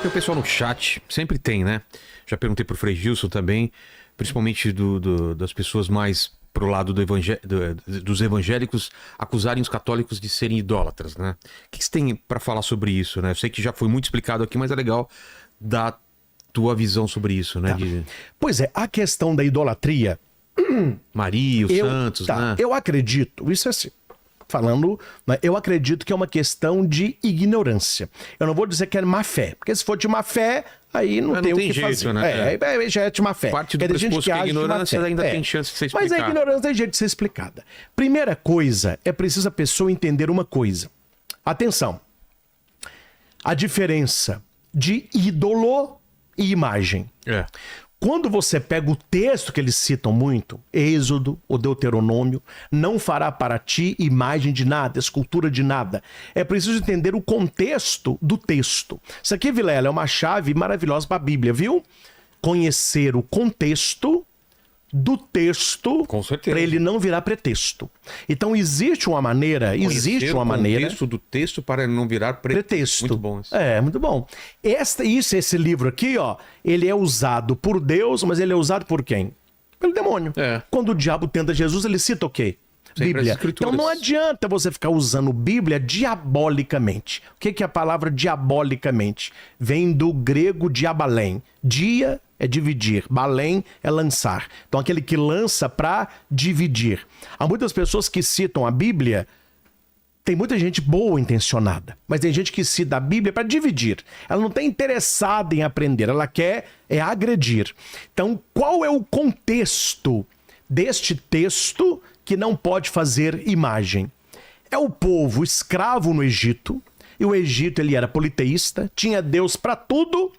Tem o pessoal no chat, sempre tem, né? Já perguntei pro Frei Gilson também, principalmente das pessoas mais pro lado dos evangélicos acusarem os católicos de serem idólatras, né? O que você tem para falar sobre isso, né? Eu sei que já foi muito explicado aqui, mas é legal dar tua visão sobre isso, né? Tá. Pois é, a questão da idolatria... Maria, os santos, né? Eu acredito, isso é assim, falando, né, eu acredito que é uma questão de ignorância. Eu não vou dizer que é má fé, porque se for de má fé, aí não tem o que jeito, fazer. Né? Já é de má fé. Parte do pressuposto que a ignorância ainda tem chance de ser explicada. Mas a ignorância tem jeito de ser explicada. Primeira coisa, é preciso a pessoa entender uma coisa. Atenção. A diferença de ídolo e imagem. Quando você pega o texto que eles citam muito, Êxodo, o Deuteronômio, não fará para ti imagem de nada, escultura de nada. É preciso entender o contexto do texto. Isso aqui, Vilela, é uma chave maravilhosa para a Bíblia, viu? Conhecer o contexto do texto para ele não virar pretexto. Então existe uma maneira, o contexto do texto para não virar pretexto. Muito bom isso. É, muito bom. Esse livro aqui, ó, ele é usado por Deus, mas ele é usado por quem? Pelo demônio. Quando o diabo tenta Jesus, ele cita o quê? Bíblia. Então não adianta você ficar usando Bíblia diabolicamente. O que é a palavra diabolicamente? Vem do grego diabalém. Dia é dividir, balém é lançar. Então aquele que lança para dividir. Há muitas pessoas que citam a Bíblia, tem muita gente boa intencionada, mas tem gente que cita a Bíblia para dividir. Ela não está interessada em aprender, ela quer agredir. Então qual é o contexto deste texto que não pode fazer imagem? É o povo escravo no Egito, e o Egito ele era politeísta, tinha Deus para tudo.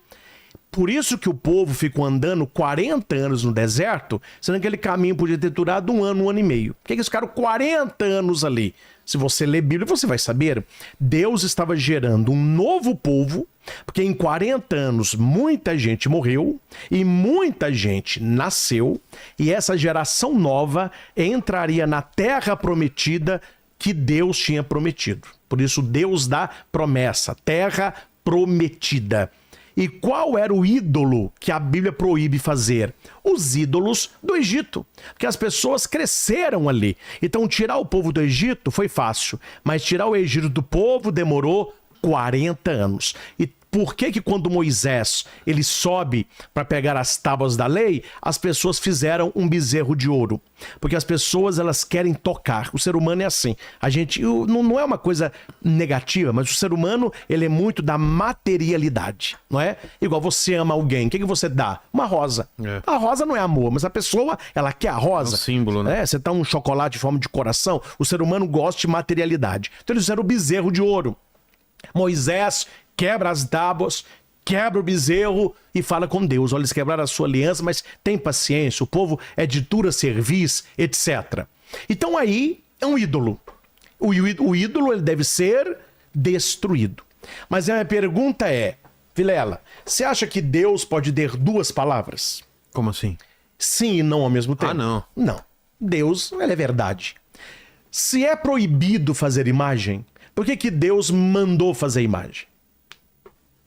Por isso que o povo ficou andando 40 anos no deserto, sendo que aquele caminho podia ter durado um ano e meio. Por que eles ficaram 40 anos ali? Se você ler Bíblia, você vai saber. Deus estava gerando um novo povo, porque em 40 anos muita gente morreu e muita gente nasceu, e essa geração nova entraria na terra prometida que Deus tinha prometido. Por isso, Deus dá promessa, terra prometida. E qual era o ídolo que a Bíblia proíbe fazer? Os ídolos do Egito. Porque as pessoas cresceram ali. Então tirar o povo do Egito foi fácil. Mas tirar o Egito do povo demorou 40 anos. E por que quando Moisés ele sobe para pegar as tábuas da lei, as pessoas fizeram um bezerro de ouro? Porque as pessoas elas querem tocar. O ser humano é assim. A gente não é uma coisa negativa, mas o ser humano ele é muito da materialidade, não é? Igual você ama alguém, o que você dá? Uma rosa. A rosa não é amor, mas a pessoa ela quer a rosa. É um símbolo, né? Você dá um chocolate em forma de coração. O ser humano gosta de materialidade. Então eles fizeram o bezerro de ouro. Moisés quebra as tábuas, quebra o bezerro e fala com Deus. Olha, eles quebraram a sua aliança, mas tem paciência, o povo é de dura cerviz, etc. Então aí é um ídolo. O ídolo ele deve ser destruído. Mas a minha pergunta é, Vilela, você acha que Deus pode ter duas palavras? Como assim? Sim e não ao mesmo tempo? Não. Não. Deus, ele é verdade. Se é proibido fazer imagem, por que Deus mandou fazer imagem?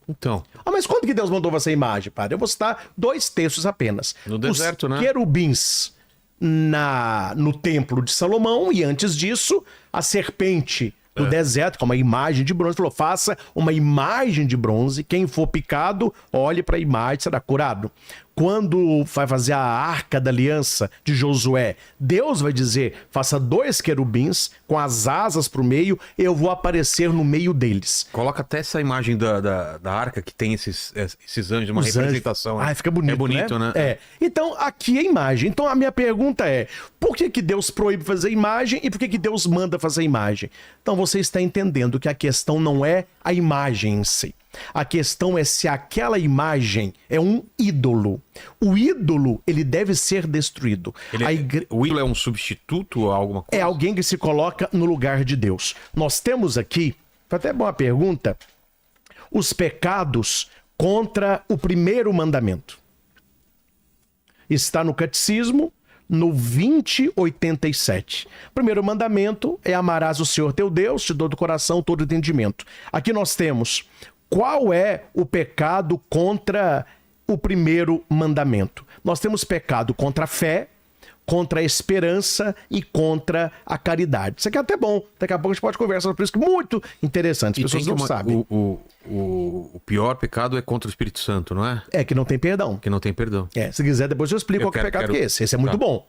Então. Mas quando que Deus mandou fazer imagem, padre? Eu vou citar 2 textos apenas. No deserto, né? Os querubins no templo de Salomão e antes disso, a serpente no deserto, com uma imagem de bronze. Falou, faça uma imagem de bronze. Quem for picado, olhe para a imagem, será curado. Quando vai fazer a arca da aliança de Josué, Deus vai dizer, faça 2 querubins com as asas para o meio, eu vou aparecer no meio deles. Coloca até essa imagem da arca que tem esses anjos, uma representação. Ah, fica bonito, é bonito, né? Então, aqui é a imagem. Então, a minha pergunta é, por que Deus proíbe fazer imagem e por que Deus manda fazer imagem? Então, você está entendendo que a questão não é a imagem em si. A questão é se aquela imagem é um ídolo. O ídolo, ele deve ser destruído. O ídolo é um substituto a alguma coisa? É alguém que se coloca no lugar de Deus. Nós temos aqui, foi até boa pergunta, os pecados contra o primeiro mandamento. Está no Catecismo, no 2087. O primeiro mandamento é amarás o Senhor teu Deus de todo o coração, todo o entendimento. Aqui nós temos qual é o pecado contra o primeiro mandamento? Nós temos pecado contra a fé, contra a esperança e contra a caridade. Isso aqui é até bom. Daqui a pouco a gente pode conversar sobre isso, que é muito interessante. As pessoas não sabem. O pior pecado é contra o Espírito Santo, não é? É, que não tem perdão. Que não tem perdão. Se quiser, depois eu explico qual que é o pecado que é esse. Esse é muito bom.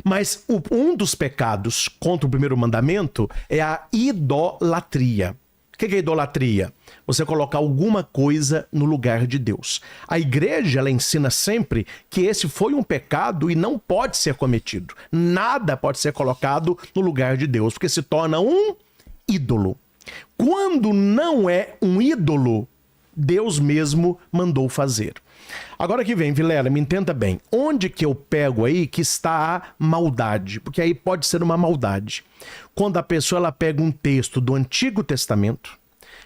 Mas um dos pecados contra o primeiro mandamento é a idolatria. O que é idolatria? Você colocar alguma coisa no lugar de Deus. A igreja, ela ensina sempre que esse foi um pecado e não pode ser cometido. Nada pode ser colocado no lugar de Deus, porque se torna um ídolo. Quando não é um ídolo, Deus mesmo mandou fazer. Agora que vem, Vilela, me entenda bem. Onde que eu pego aí que está a maldade? Porque aí pode ser uma maldade. Quando a pessoa ela pega um texto do Antigo Testamento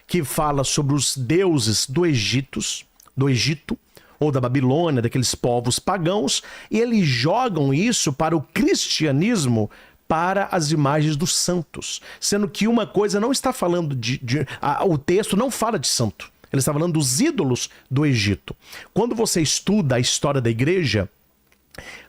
que fala sobre os deuses do Egito ou da Babilônia, daqueles povos pagãos, e eles jogam isso para o cristianismo, para as imagens dos santos. Sendo que uma coisa não está falando o texto não fala de santo. Ele está falando dos ídolos do Egito. Quando você estuda a história da igreja,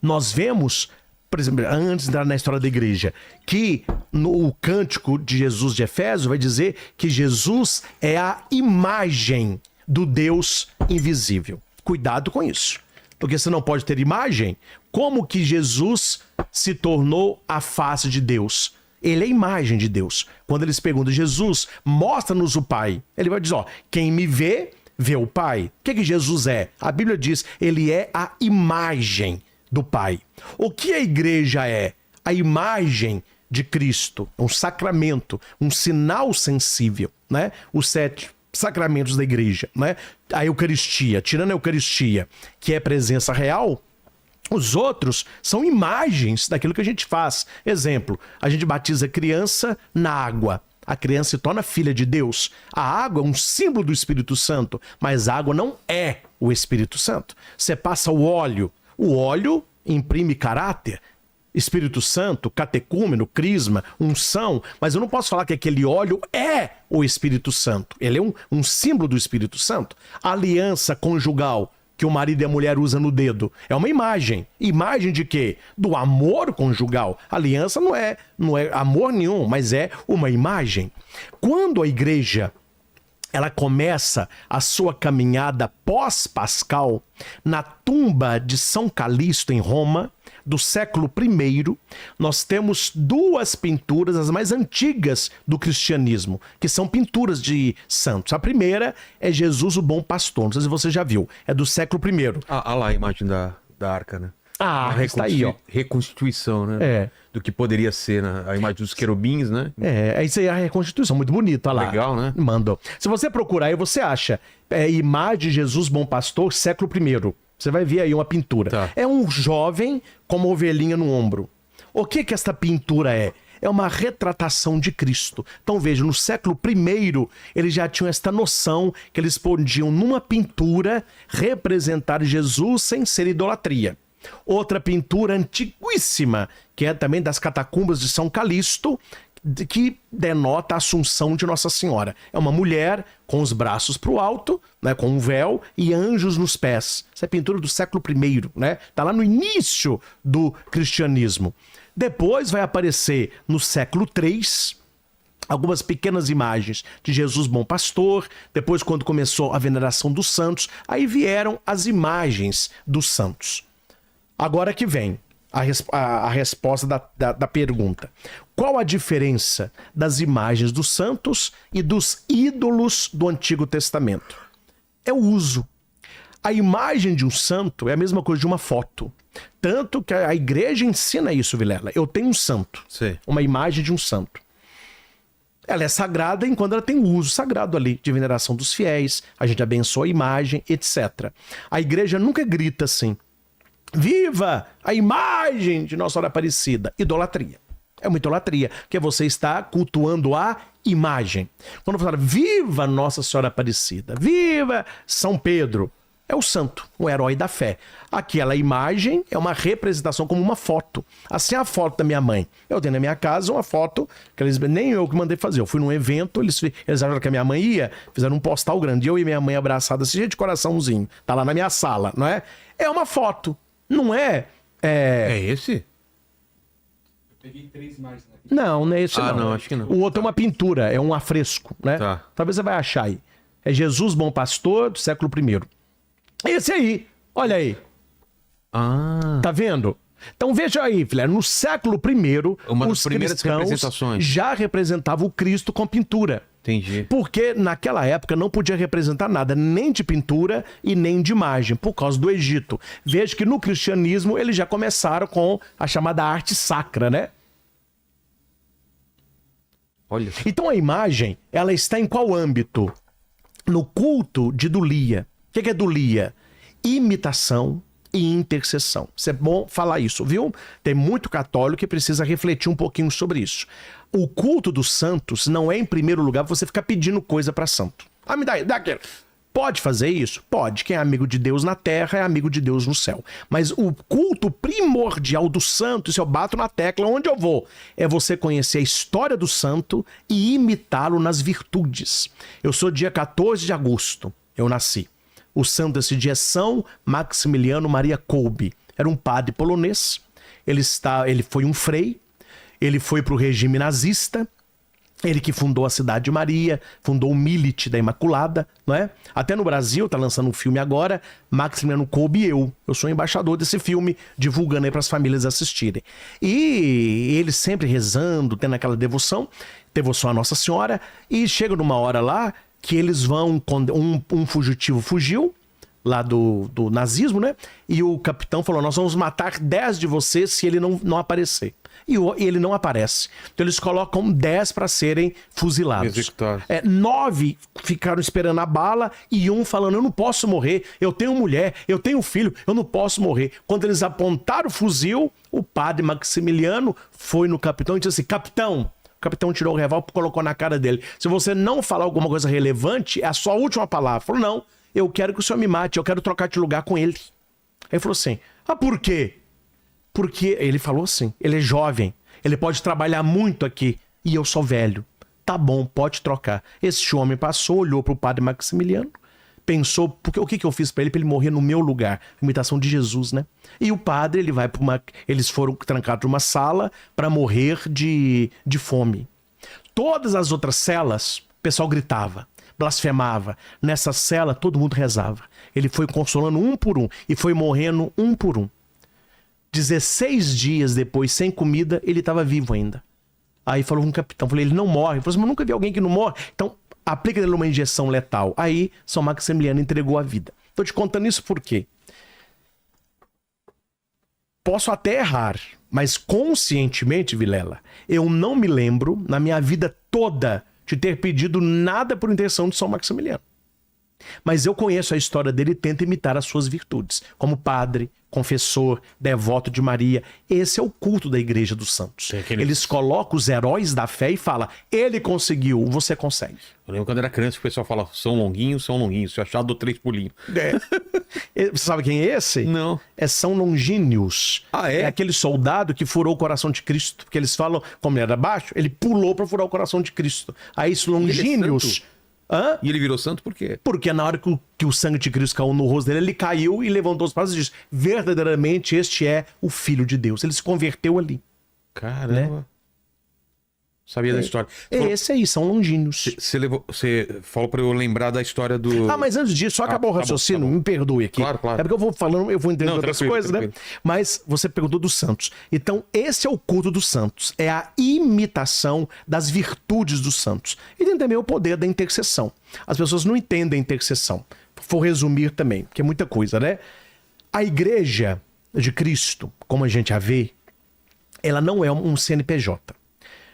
nós vemos, por exemplo, antes de entrar na história da igreja, que no cântico de Jesus de Efésio vai dizer que Jesus é a imagem do Deus invisível. Cuidado com isso, porque você não pode ter imagem. Como que Jesus se tornou a face de Deus? Ele é a imagem de Deus. Quando eles perguntam, Jesus, mostra-nos o Pai. Ele vai dizer, quem me vê, vê o Pai. O que Jesus é? A Bíblia diz, ele é a imagem do Pai. O que a igreja é? A imagem de Cristo, um sacramento, um sinal sensível, né? Os 7 sacramentos da igreja, né? A Eucaristia, tirando a Eucaristia, que é presença real, os outros são imagens daquilo que a gente faz. Exemplo, a gente batiza a criança na água. A criança se torna filha de Deus. A água é um símbolo do Espírito Santo, mas a água não é o Espírito Santo. Você passa o óleo imprime caráter. Espírito Santo, catecúmeno, crisma, unção, mas eu não posso falar que aquele óleo é o Espírito Santo. Ele é um símbolo do Espírito Santo. A aliança conjugal que o marido e a mulher usam no dedo é uma imagem. Imagem de quê? Do amor conjugal. A aliança não é amor nenhum, mas é uma imagem. Quando a igreja ela começa a sua caminhada pós-pascal na tumba de São Calixto, em Roma, do século I, nós temos 2 pinturas, as mais antigas do cristianismo, que são pinturas de santos. A primeira é Jesus, o Bom Pastor, não sei se você já viu, é do século I. Ah lá a imagem da arca, né? Está aí, ó. Reconstituição, né? Do que poderia ser, né? A imagem dos querubins, né? Isso aí é a reconstituição, muito bonito, olha lá. Legal, né? Mandou. Se você procurar aí, você acha imagem de Jesus Bom Pastor, século I. Você vai ver aí uma pintura. Tá. É um jovem com uma ovelhinha no ombro. O que esta pintura é? É uma retratação de Cristo. Então veja, no século I, eles já tinham esta noção que eles podiam, numa pintura, representar Jesus sem ser idolatria. Outra pintura antiguíssima, que é também das catacumbas de São Calixto, que denota a Assunção de Nossa Senhora. É uma mulher com os braços para o alto, né, com um véu e anjos nos pés. Essa é pintura do século I, né? Tá lá no início do cristianismo. Depois vai aparecer no século III algumas pequenas imagens de Jesus Bom Pastor. Depois, quando começou a veneração dos santos, aí vieram as imagens dos santos. Agora que vem a resposta da pergunta. Qual a diferença das imagens dos santos e dos ídolos do Antigo Testamento? É o uso. A imagem de um santo é a mesma coisa de uma foto. Tanto que a igreja ensina isso, Vilela. Eu tenho um santo. Sim. Uma imagem de um santo. Ela é sagrada enquanto ela tem o uso sagrado ali, de veneração dos fiéis, a gente abençoa a imagem, etc. A igreja nunca grita assim: viva a imagem de Nossa Senhora Aparecida. Idolatria. É uma idolatria, porque você está cultuando a imagem. Quando você fala, viva Nossa Senhora Aparecida, viva São Pedro, é o santo, o herói da fé. Aquela imagem é uma representação como uma foto. Assim, a foto da minha mãe. Eu tenho na minha casa uma foto que eles, nem eu que mandei fazer. Eu fui num evento, eles acharam que a minha mãe ia, fizeram um postal grande. Eu e minha mãe abraçadas, assim, de coraçãozinho. Tá lá na minha sala, não é? É uma foto, não é... É esse? Peguei 3 mais, né? Não é esse não. Não, acho que não. O outro é uma pintura, é um afresco, né? Tá. Talvez você vai achar aí. É Jesus Bom Pastor, do século I. Esse aí, olha aí. Tá vendo? Então veja aí, filha, no século I, uma das os primeiras cristãos representações já representavam o Cristo com pintura. Entendi. Porque naquela época não podia representar nada, nem de pintura e nem de imagem, por causa do Egito. Veja que no cristianismo eles já começaram com a chamada arte sacra, né? Olha. Então a imagem, ela está em qual âmbito? No culto de dulia. O que é dulia? Imitação e intercessão. Isso é bom falar isso, viu? Tem muito católico que precisa refletir um pouquinho sobre isso. O culto dos santos não é, em primeiro lugar, você ficar pedindo coisa para santo. Ah, me dá aquilo. Pode fazer isso? Pode. Quem é amigo de Deus na terra é amigo de Deus no céu. Mas o culto primordial do santo, se eu bato na tecla onde eu vou, é você conhecer a história do santo e imitá-lo nas virtudes. Eu sou dia 14 de agosto, eu nasci. O santo desse dia é São Maximiliano Maria Kolbe. Era um padre polonês. Ele foi um frei. Ele foi para o regime nazista. Ele que fundou a Cidade de Maria, fundou o Milite da Imaculada, não é? Até no Brasil, tá lançando um filme agora, Maximiliano Kolbe e eu. Eu sou embaixador desse filme, divulgando aí para as famílias assistirem. E ele sempre rezando, tendo aquela devoção à Nossa Senhora, e chega numa hora lá que eles vão, um fugitivo fugiu, lá do nazismo, né? E o capitão falou, nós vamos matar 10 de vocês se ele não aparecer. E ele não aparece. Então eles colocam 10 para serem fuzilados. Executados. 9 ficaram esperando a bala e um falando, eu não posso morrer, eu tenho mulher, eu tenho filho, eu não posso morrer. Quando eles apontaram o fuzil, o padre Maximiliano foi no capitão e disse assim, capitão, o capitão tirou o revólver e colocou na cara dele. Se você não falar alguma coisa relevante, é a sua última palavra. Falou, não, eu quero que o senhor me mate, eu quero trocar de lugar com ele. Aí ele falou assim, por quê? Porque ele falou assim, ele é jovem, ele pode trabalhar muito aqui e eu sou velho. Tá bom, pode trocar. Esse homem passou, olhou pro padre Maximiliano, pensou, porque o que eu fiz para ele morrer no meu lugar? Imitação de Jesus, né? E o padre, ele vai para eles foram trancados numa sala para morrer de fome. Todas as outras celas, o pessoal gritava, blasfemava. Nessa cela, todo mundo rezava. Ele foi consolando um por um e foi morrendo um por um. 16 dias depois, sem comida, ele estava vivo ainda. Aí falou um capitão, falei, ele não morre. Ele falou assim, mas nunca vi alguém que não morre. Então, aplica nele uma injeção letal. Aí, São Maximiliano entregou a vida. Tô te contando isso por quê? Posso até errar, mas conscientemente, Vilela, eu não me lembro, na minha vida toda, de ter pedido nada por intenção de São Maximiliano. Mas eu conheço a história dele e tento imitar as suas virtudes. Como padre, confessor, devoto de Maria. Esse é o culto da Igreja dos Santos. Eles colocam os heróis da fé e falam, ele conseguiu, você consegue. Eu lembro quando era criança o pessoal fala, São Longuinho. Se eu achar, dou 3 pulinhos. Você sabe quem é esse? Não. É São Longínios. Ah, é? É aquele soldado que furou o coração de Cristo. Porque eles falam, como ele era baixo, ele pulou para furar o coração de Cristo. Aí esse Longínios... E ele virou santo por quê? Porque na hora que o sangue de Cristo caiu no rosto dele, ele caiu e levantou os braços e disse, verdadeiramente este é o Filho de Deus. Ele se converteu ali. Caramba. Né? Sabia da história. Esse aí, São Longínios. Você falou pra eu lembrar da história do... Mas antes disso, só acabou o raciocínio, me perdoe aqui. Claro. É porque eu vou falando, eu vou entender outras coisas, tranquilo. Né? Mas você perguntou dos santos. Então, esse é o culto dos santos. É a imitação das virtudes dos santos. E tem também o poder da intercessão. As pessoas não entendem a intercessão. Vou resumir também, porque é muita coisa, né? A Igreja de Cristo, como a gente a vê, ela não é um CNPJ.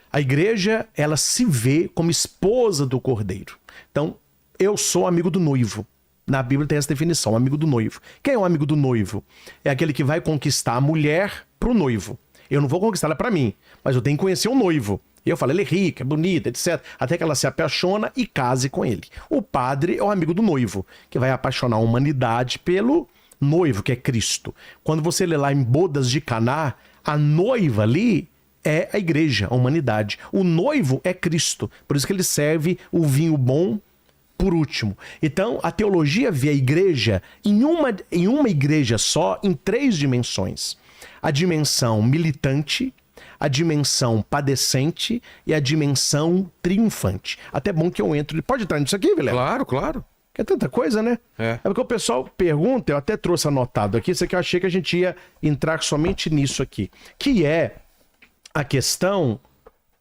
A igreja, ela se vê como esposa do Cordeiro. Então, eu sou amigo do noivo. Na Bíblia tem essa definição, amigo do noivo. Quem é o amigo do noivo? É aquele que vai conquistar a mulher pro noivo. Eu não vou conquistar ela para mim, mas eu tenho que conhecer o noivo. E eu falo, ele é rico, é bonito, etc. Até que ela se apaixona e case com ele. O padre é o amigo do noivo, que vai apaixonar a humanidade pelo noivo, que é Cristo. Quando você lê lá em Bodas de Caná, a noiva ali é a igreja, a humanidade. O noivo é Cristo. Por isso que ele serve o vinho bom por último. Então, a teologia vê a igreja em uma igreja só, em 3 dimensões. A dimensão militante, a dimensão padecente e a dimensão triunfante. Até bom que eu entro... Pode entrar nisso aqui, Vilela? Claro, claro. É tanta coisa, né? É porque o pessoal pergunta, eu até trouxe anotado aqui, isso aqui eu achei que a gente ia entrar somente nisso aqui, que é a questão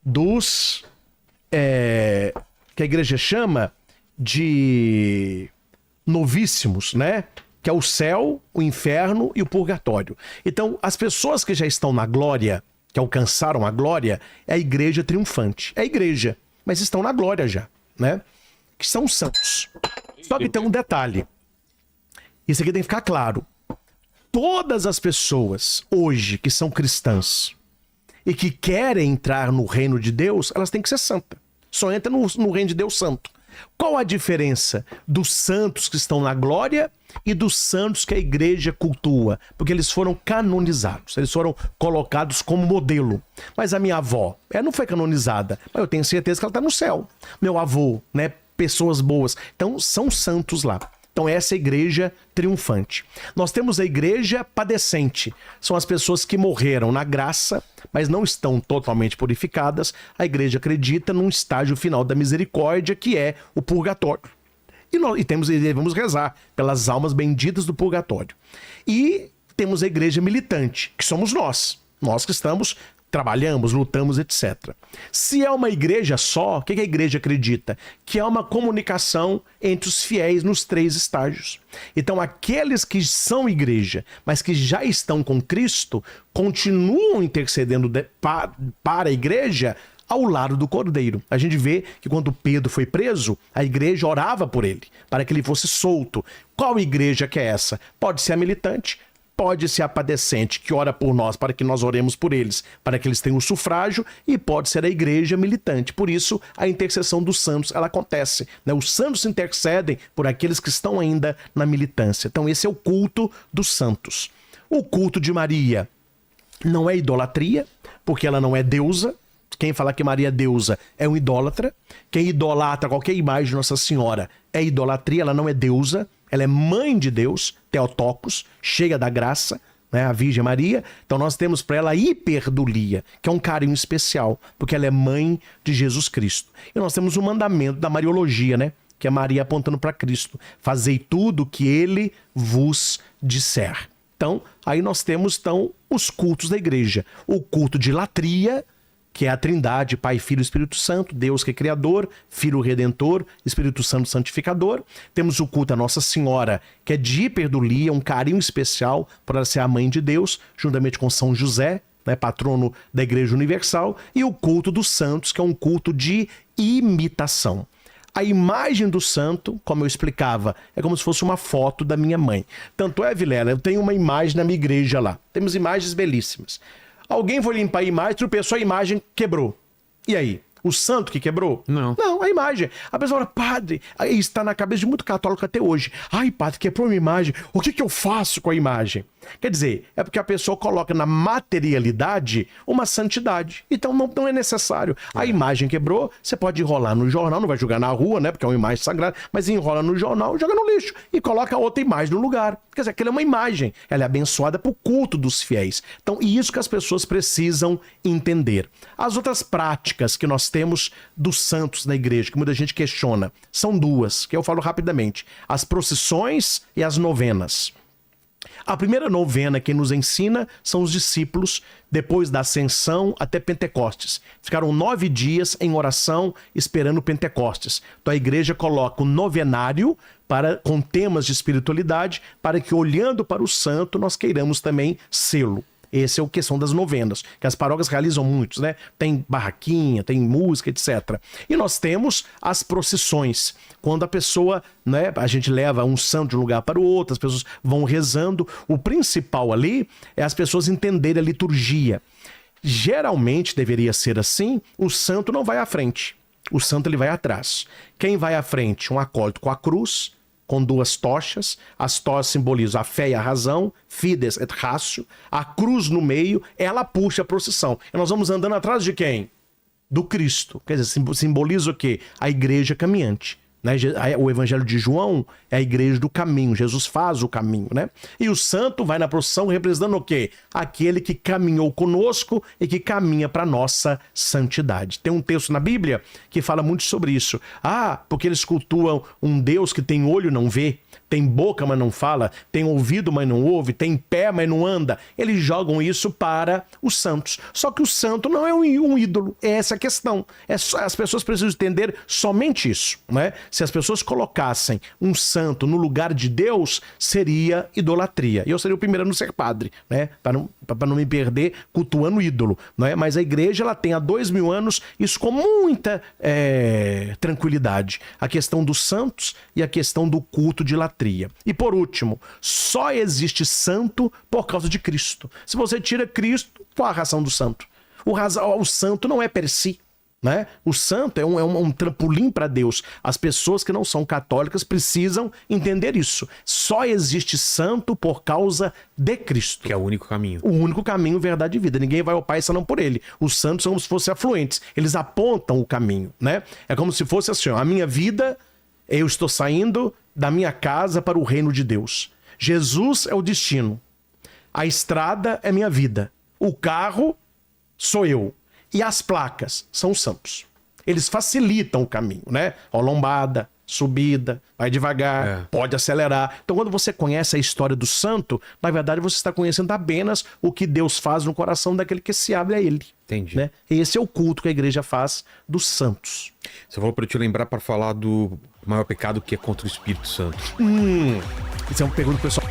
dos... que a igreja chama de novíssimos, né? Que é o céu, o inferno e o purgatório. Então, as pessoas que já estão na glória, que alcançaram a glória, é a igreja triunfante. É a igreja, mas estão na glória já, né? Que são santos. Só que tem um detalhe. Isso aqui tem que ficar claro. Todas as pessoas hoje que são cristãs e que querem entrar no reino de Deus, elas têm que ser santas. Só entra no reino de Deus santo. Qual a diferença dos santos que estão na glória e dos santos que a igreja cultua? Porque eles foram canonizados, eles foram colocados como modelo. Mas a minha avó, ela não foi canonizada, mas eu tenho certeza que ela está no céu. Meu avô, né? Pessoas boas. Então, são santos lá. Então, essa é a igreja triunfante. Nós temos a igreja padecente. São as pessoas que morreram na graça, mas não estão totalmente purificadas. A igreja acredita num estágio final da misericórdia, que é o purgatório. E devemos rezar pelas almas benditas do purgatório. E temos a igreja militante, que somos nós. Nós que estamos... trabalhamos, lutamos, etc. Se é uma igreja só, o que a igreja acredita? Que é uma comunicação entre os fiéis nos 3 estágios. Então, aqueles que são igreja, mas que já estão com Cristo, continuam intercedendo para a igreja ao lado do Cordeiro. A gente vê que quando Pedro foi preso, a igreja orava por ele, para que ele fosse solto. Qual igreja que é essa? Pode ser a militante, pode ser a padecente, que ora por nós para que nós oremos por eles, para que eles tenham o sufrágio, e pode ser a igreja militante. Por isso, a intercessão dos santos, ela acontece, né? Os santos intercedem por aqueles que estão ainda na militância. Então, esse é o culto dos santos. O culto de Maria não é idolatria, porque ela não é deusa. Quem fala que Maria é deusa é um idólatra. Quem idolatra qualquer imagem de Nossa Senhora é idolatria, ela não é deusa. Ela é mãe de Deus, Theotokos, cheia da graça, né, a Virgem Maria. Então nós temos para ela a hiperdulia, que é um carinho especial, porque ela é mãe de Jesus Cristo. E nós temos o mandamento da Mariologia, né, que é Maria apontando para Cristo. Fazei tudo o que ele vos disser. Então, aí nós temos os cultos da igreja. O culto de latria, que é a Trindade, Pai, Filho e Espírito Santo, Deus que é Criador, Filho Redentor, Espírito Santo Santificador. Temos o culto à Nossa Senhora, que é de hiperdulia, um carinho especial por ela ser a mãe de Deus, juntamente com São José, né, patrono da Igreja Universal, e o culto dos santos, que é um culto de imitação. A imagem do santo, como eu explicava, é como se fosse uma foto da minha mãe. Tanto é, Vilela, eu tenho uma imagem na minha igreja lá. Temos imagens belíssimas. Alguém foi limpar a imagem, tropeçou, a imagem quebrou. E aí? O santo que quebrou? Não. Não, a imagem. A pessoa fala, padre, aí está na cabeça de muito católico até hoje. Ai, padre, quebrou uma imagem. O que eu faço com a imagem? Quer dizer, é porque a pessoa coloca na materialidade uma santidade. Então não é necessário. A imagem quebrou, você pode enrolar no jornal, não vai jogar na rua, né? Porque é uma imagem sagrada, mas enrola no jornal, joga no lixo e coloca outra imagem no lugar. Quer dizer, aquela é uma imagem. Ela é abençoada por culto dos fiéis. Então, isso que as pessoas precisam entender. As outras práticas que nós temos dos santos na igreja, que muita gente questiona, são 2, que eu falo rapidamente. As procissões e as novenas. A primeira novena que nos ensina são os discípulos, depois da Ascensão até Pentecostes. Ficaram 9 dias em oração esperando Pentecostes. Então a igreja coloca um novenário com temas de espiritualidade, para que olhando para o santo nós queiramos também sê-lo. Essa é a questão das novenas, que as paróquias realizam muitos, né? Tem barraquinha, tem música, etc. E nós temos as procissões, quando a pessoa, né, a gente leva um santo de um lugar para o outro, as pessoas vão rezando. O principal ali é as pessoas entenderem a liturgia. Geralmente deveria ser assim, o santo não vai à frente, o santo ele vai atrás. Quem vai à frente? Um acólito com a cruz, com 2 tochas, as tochas simbolizam a fé e a razão, fides et ratio, a cruz no meio, ela puxa a procissão. E nós vamos andando atrás de quem? Do Cristo. Quer dizer, simboliza o quê? A igreja caminhante. Né? O Evangelho de João é a igreja do caminho, Jesus faz o caminho, né? E o santo vai na procissão representando o quê? Aquele que caminhou conosco e que caminha para nossa santidade. Tem um texto na Bíblia que fala muito sobre isso. Ah, porque eles cultuam um Deus que tem olho e não vê, tem boca, mas não fala, tem ouvido, mas não ouve, tem pé, mas não anda. Eles jogam isso para os santos. Só que o santo não é um ídolo, é essa a questão. As pessoas precisam entender somente isso, né? Se as pessoas colocassem um santo no lugar de Deus, seria idolatria. E eu seria o primeiro a não ser padre, né? Para não me perder cultuando ídolo, né? Mas a igreja, ela tem há 2000 anos isso com muita tranquilidade. A questão dos santos e a questão do culto de latria. E por último, só existe santo por causa de Cristo. Se você tira Cristo, qual a razão do santo? O santo não é per si. Né? O santo é um trampolim para Deus. As pessoas que não são católicas precisam entender isso. Só existe santo por causa de Cristo. Que é o único caminho. O único caminho, verdade e vida. Ninguém vai ao Pai senão por ele. Os santos são como se fossem afluentes. Eles apontam o caminho, né? É como se fosse assim, ó, a minha vida, eu estou saindo da minha casa para o reino de Deus. Jesus é o destino. A estrada é minha vida. O carro sou eu. E as placas são os santos. Eles facilitam o caminho, né? Ó, lombada, subida, vai devagar, pode acelerar. Então, quando você conhece a história do santo, na verdade você está conhecendo apenas o que Deus faz no coração daquele que se abre a ele. Entendi. Né? Esse é o culto que a igreja faz dos santos. Você falou para eu te lembrar para falar do maior pecado que é contra o Espírito Santo. Isso é uma pergunta pessoal.